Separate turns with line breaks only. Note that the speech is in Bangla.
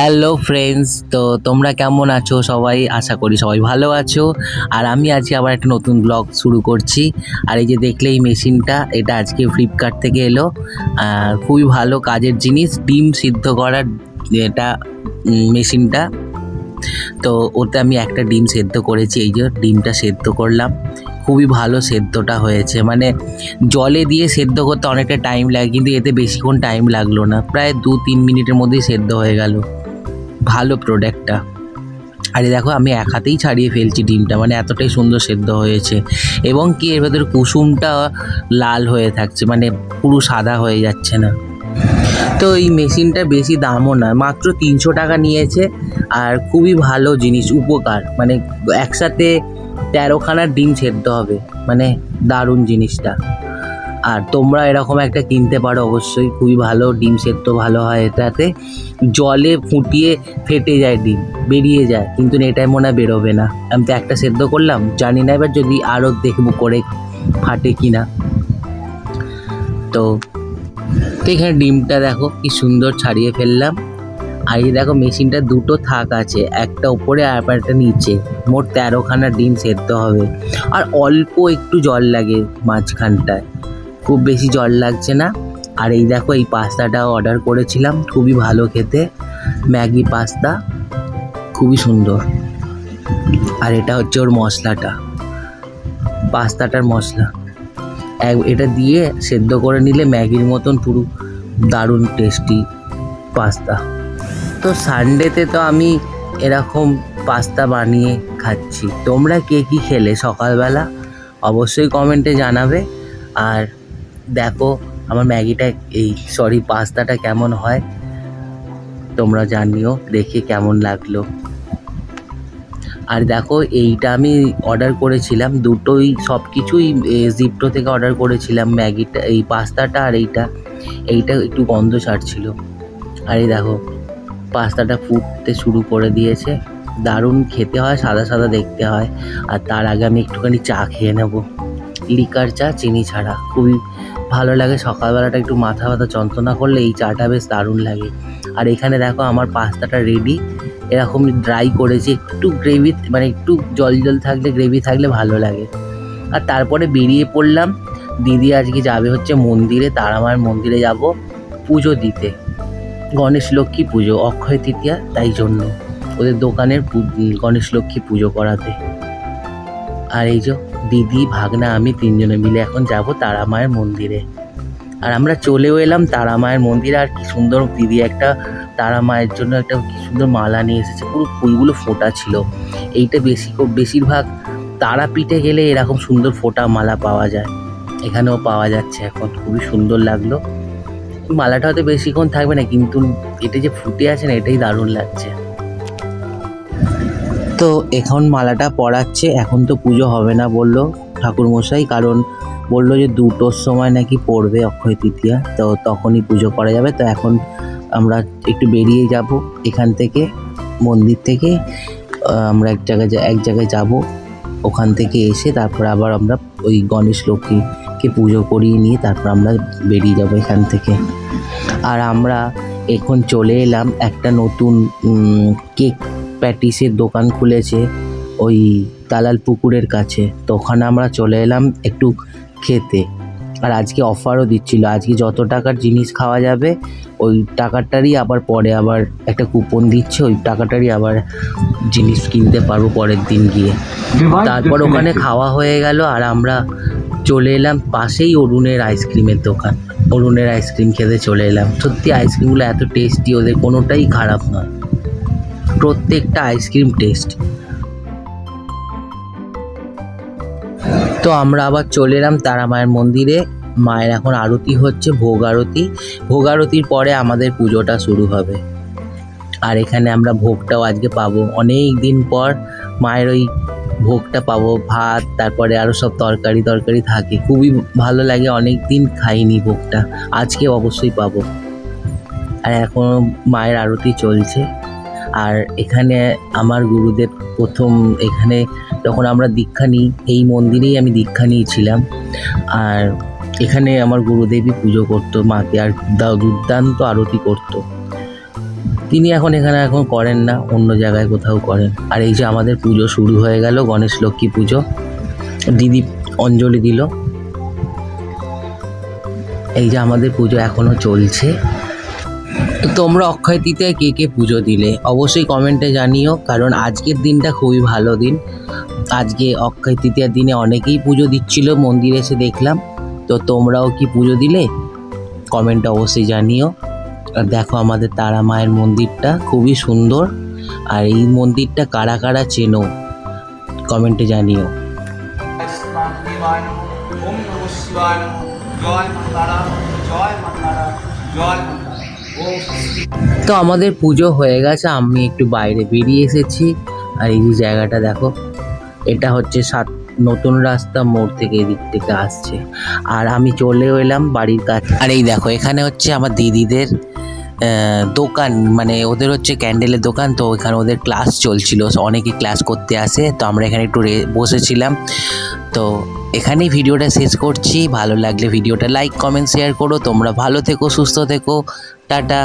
হ্যালো ফ্রেন্ডস, তো তোমরা কেমন আছো? সবাই আশা করি সবাই ভালো আছো। আর আমি আজকে আবার একটা নতুন ব্লগ শুরু করছি। আর এই যে দেখলে এই মেশিনটা, এটা আজকে ফ্লিপকার্ট থেকে এলো। খুবই ভালো কাজের জিনিস, ডিম সিদ্ধ করার এটা মেশিনটা। তো ওতে আমি একটা ডিম সেদ্ধ করেছি, এই যে ডিমটা সেদ্ধ করলাম। খুবই ভালো সেদ্ধটা হয়েছে, মানে জলে দিয়ে সেদ্ধ করতে অনেকটা টাইম লাগে, কিন্তু এতে বেশিক্ষণ টাইম লাগলো না, প্রায় 2-3 মিনিটের মধ্যেই সেদ্ধ হয়ে গেল। ভালো প্রোডাক্টটা। আরে দেখো, আমি এক হাতেই ছাড়িয়ে ফেলছি ডিমটা, মানে এতটাই সুন্দর সেদ্ধ হয়েছে। এবং কি এর ভেতরে কুসুমটা লাল হয়ে থাকছে, মানে পুরো সাদা হয়ে যাচ্ছে না। তো এই মেশিনটা বেশি দামও না, মাত্র 300 টাকা নিয়েছে। আর খুবই ভালো জিনিস, উপকার, মানে একসাথে 13খানা ডিম সেদ্ধ হবে, মানে দারুণ জিনিসটা। আর তোমরা এরকম একটা কিনতে পারো অবশ্যই, খুবই ভালো, ডিম সেদ্ধ ভালো হয় এটাতে। জলে ফুটিয়ে ফেটে যায় ডিম, বেরিয়ে যায়, কিন্তু এটাই মনে হয় বেরোবে না। আমি তো একটা সেদ্ধ করলাম, জানি না এবার যদি আরও দেখবো করে ফাটে কি না। তো এখানে ডিমটা দেখো কি সুন্দর ছাড়িয়ে ফেললাম। আর এই দেখো মেশিনটা দুটো থাক আছে, একটা উপরে আর একটা নিচে, মোট 13খানা ডিম সেদ্ধ হবে। আর অল্প একটু জল লাগে মাঝখানটায়, খুব বেশি জল লাগছে না। আর এই দেখো এই পাস্তাটাও অর্ডার করেছিলাম, খুবই ভালো খেতে, ম্যাগি পাস্তা, খুবই সুন্দর। আর এটা হচ্ছে ওর মশলাটা, পাস্তাটার মশলা। এটা দিয়ে সেদ্ধ করে নিলে ম্যাগির মতন পুরো দারুণ টেস্টি পাস্তা। তো সানডেতে তো আমি এরকম পাস্তা বানিয়ে খাচ্ছি। তোমরা কে কী খেলে সকালবেলা অবশ্যই কমেন্টে জানাবে। আর দেখো আমার ম্যাগিটা পাস্তাটা কেমন হয় তোমরা জানিও, দেখে কেমন লাগলো। আর দেখো এইটা আমি অর্ডার করেছিলাম দুটোই, সব কিছুই জিপ্টো থেকে অর্ডার করেছিলাম, ম্যাগিটা, এই পাস্তাটা আর এইটা একটু গন্ধ ছাড়ছিল। আর এই দেখো পাস্তাটা ফুটতে শুরু করে দিয়েছে, দারুণ খেতে হয়, সাদা সাদা দেখতে হয়। আর তার আগে আমি একটুখানি চা খেয়ে নেব, লিকার চা, চিনি ছাড়া, খুবই ভালো লাগে। সকালবেলাটা একটু মাথা ব্যথা যন্ত্রণা করলে এই চাটা বেশ দারুণ লাগে। আর এখানে দেখো আমার পাস্তাটা রেডি, এরকম ড্রাই করেছি, একটু গ্রেভি, মানে একটু জল জল থাকলে, গ্রেভি থাকলে ভালো লাগে। আর তারপরে বেরিয়ে পড়লাম, দিদি আজকে যাবে হচ্ছে মন্দিরে, তারামায়ের মন্দিরে যাব পুজো দিতে, গণেশ লক্ষ্মী পুজো, অক্ষয় তৃতীয়া, তাই জন্য ওদের দোকানের গণেশ লক্ষ্মী পুজো করাতে। আর এই যে দিদি, ভাগনা, আমি তিনজনে মিলে এখন যাব তারা মায়ের মন্দিরে। আর আমরা চলেও এলাম তারা মায়ের মন্দিরে। আর কি সুন্দর, দিদি একটা তারা মায়ের জন্য একটা কি সুন্দর মালা নিয়ে এসেছে, পুরো ফুলগুলো ফোটা ছিল। এইটা বেশিরভাগ তারাপীঠে গেলে এরকম সুন্দর ফোটা মালা পাওয়া যায়, এখানেও পাওয়া যাচ্ছে এখন, খুবই সুন্দর লাগলো। মালাটা হয়তো বেশিক্ষণ থাকবে না, কিন্তু এটা যে ফুটে আছে না, এটাই দারুণ লাগছে। তো এখন মালাটা পরাচ্ছে, এখন তো পুজো হবে না বললো ঠাকুরমশাই, কারণ বললো যে 2টোর সময় নাকি পড়বে অক্ষয় তৃতীয়া, তো তখনই পুজো করা যাবে। তো এখন আমরা একটু বেরিয়ে যাব এখান থেকে, মন্দির থেকে। আমরা এক জায়গায় যাব, ওখান থেকে এসে তারপর আবার আমরা ওই গণেশ লক্ষ্মীকে পুজো করিয়ে নিয়ে তারপর আমরা বেরিয়ে যাব এখান থেকে। আর আমরা এখন চলে এলাম একটা নতুন কেক প্যাটিসের দোকান খুলেছে ওই তালাল পুকুরের কাছে, তো ওখানে আমরা চলে এলাম একটু খেতে। আর আজকে অফারও দিচ্ছিল, আজকে যত টাকার জিনিস খাওয়া যাবে ওই টাকাটারই আবার পরে আবার একটা কুপন দিচ্ছে, ওই টাকাটারই আবার জিনিস কিনতে পারবো পরের দিন গিয়ে। তারপর ওখানে খাওয়া হয়ে গেল, আর আমরা চলে এলাম পাশেই অরুণের আইসক্রিমের দোকান, অরুণের আইসক্রিম খেতে চলে এলাম। সত্যি আইসক্রিমগুলো এত টেস্টি, ওদের কোনোটাই খারাপ নয়, প্রত্যেকটা আইসক্রিম টেস্ট। তো আমরা আবার চলে এলাম তারা মায়ের মন্দিরে। মায়ের এখন আরতি হচ্ছে, ভোগ আরতির পরে আমাদের পুজোটা শুরু হবে। আর এখানে আমরা ভোগটাও আজকে পাবো, অনেক দিন পর মায়ের ওই ভোগটা পাবো, ভাত, তারপরে আরও সব তরকারি থাকে, খুবই ভালো লাগে, অনেক দিন খাইনি ভোগটা, আজকে অবশ্যই পাবো। আর এখন মায়ের আরতি চলছে। আর এখানে আমার গুরুদেব প্রথম, এখানে যখন আমরা দীক্ষা নিই, এই মন্দিরেই আমি দীক্ষা নিয়েছিলাম। আর এখানে আমার গুরুদেবই পুজো করতো মাকে, আর দুর্দান্ত আরতি করতো। তিনি এখন এখানে এখন করেন না, অন্য জায়গায় কোথাও করেন। আর এই যে আমাদের পুজো শুরু হয়ে গেল, গণেশ লক্ষ্মী পুজো। দিদি অঞ্জলি দিল। এই যে আমাদের পুজো এখনো চলছে। তো তোমরা অক্ষয় তৃতীয়ায় কে কে পুজো দিলে অবশ্যই কমেন্টে জানিও, কারণ আজকের দিনটা খুবই ভালো দিন। আজকে অক্ষয় তৃতীয়ার দিনে অনেকেই পুজো দিচ্ছিল, মন্দিরে এসে দেখলাম। তো তোমরাও কি পুজো দিলে কমেন্টে অবশ্যই জানিও। আর দেখো আমাদের তারা মায়ের মন্দিরটা খুবই সুন্দর। আর এই মন্দিরটা কারা কারা চেনো কমেন্টে জানিও।
ওম নমঃ শিবায় নমঃ। জয় মা তারা, জয় মা তারা, জয় মা তারা। ওম
তো আমাদের পুজো হয়ে গেছে, আমি একটু বাইরে বেরিয়ে এসেছি। আর এই যে জায়গাটা দেখো, এটা হচ্ছে নতুন রাস্তা মোড় থেকে এদিক থেকে আসছে। আর আমি চলেও এলাম বাড়ির কাছে। আর এই দেখো এখানে হচ্ছে আমার দিদিদের দোকান, মানে ওদের হচ্ছে ক্যান্ডেলের দোকান। তো এখানে ওদের ক্লাস চলছিল, অনেকে ক্লাস করতে আসে। তো আমরা এখানে একটু বসেছিলাম। তো এখানেই ভিডিওটা শেষ করছি। ভালো লাগলে ভিডিওটা লাইক কমেন্ট শেয়ার করো। তোমরা ভালো থেকো, সুস্থ থেকো, টাটা।